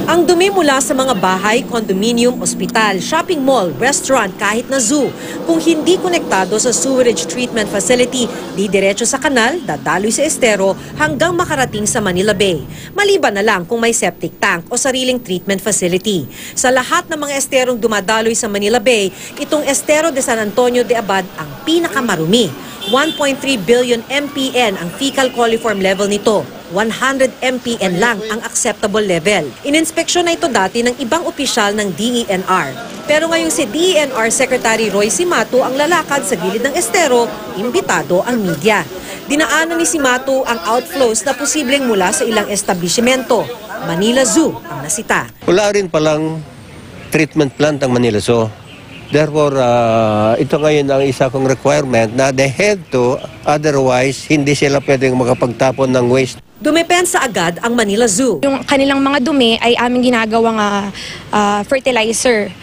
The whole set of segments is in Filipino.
Ang dumi mula sa mga bahay, condominium, ospital, shopping mall, restaurant, kahit na zoo. Kung hindi konektado sa sewerage treatment facility, di diretso sa kanal, dadaloy sa estero hanggang makarating sa Manila Bay. Maliban na lang kung may septic tank o sariling treatment facility. Sa lahat ng mga esterong dumadaloy sa Manila Bay, itong Estero de San Antonio de Abad ang pinakamarumi. 1.3 billion MPN ang fecal coliform level nito. 100 MPN lang ang acceptable level. Ininspeksyon na ito dati ng ibang opisyal ng DENR. Pero ngayong si DENR Secretary Roy Cimatu ang lalakad sa gilid ng estero, imbitado ang media. Dinaanan ni Cimatu ang outflows na posibleng mula sa ilang establishmento. Manila Zoo ang nasita. Wala rin palang treatment plant ang Manila Zoo. Therefore, ito ngayon ang isa kong requirement na they have to, otherwise hindi sila pwedeng makapagtapon ng waste. Dumepensa agad ang Manila Zoo. Yung kanilang mga dumi ay aming ginagawang fertilizer.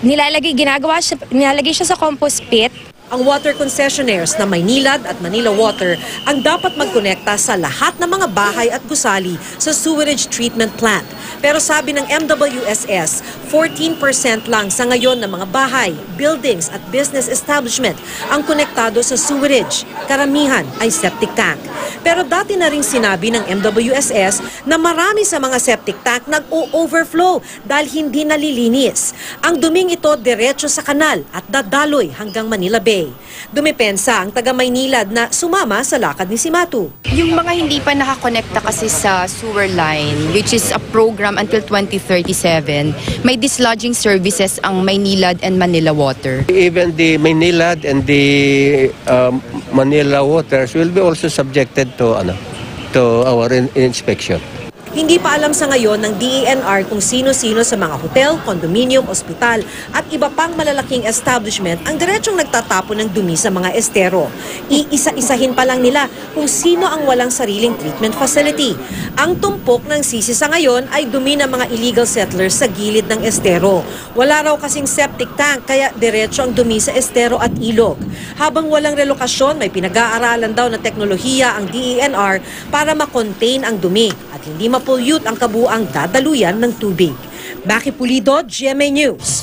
Nilalagay siya sa compost pit. Ang water concessionaires na Maynilad at Manila Water ang dapat magkonekta sa lahat ng mga bahay at gusali sa sewerage treatment plant. Pero sabi ng MWSS, 14% lang sa ngayon ng mga bahay, buildings at business establishment ang konektado sa sewerage. Karamihan ay septic tank. Pero dati na rin sinabi ng MWSS na marami sa mga septic tank nag-o-overflow dahil hindi nalilinis. Ang duming ito diretso sa kanal at dadaloy hanggang Manila Bay. Dumepensa ang taga Maynilad na sumama sa lakad ni Cimatu. Yung mga hindi pa nakakonekta kasi sa sewer line, which is a program until 2037, may dislodging services ang Maynilad and Manila Water. Even the Maynilad and the Manila Waters will be also subjected to our inspection. Hindi pa alam sa ngayon ng DENR kung sino-sino sa mga hotel, condominium, ospital at iba pang malalaking establishment ang diretsong nagtatapon ng dumi sa mga estero. Iisa-isahin pa lang nila kung sino ang walang sariling treatment facility. Ang tumpok ng sisi sa ngayon ay dumi ng mga illegal settlers sa gilid ng estero. Wala raw kasing septic tank kaya diretso ang dumi sa estero at ilog. Habang walang relokasyon, may pinag-aaralan daw na teknolohiya ang DENR para makontain ang dumi at hindi mapollute ang kabuang dadaluyan ng tubig. Maki Pulido, GMA News.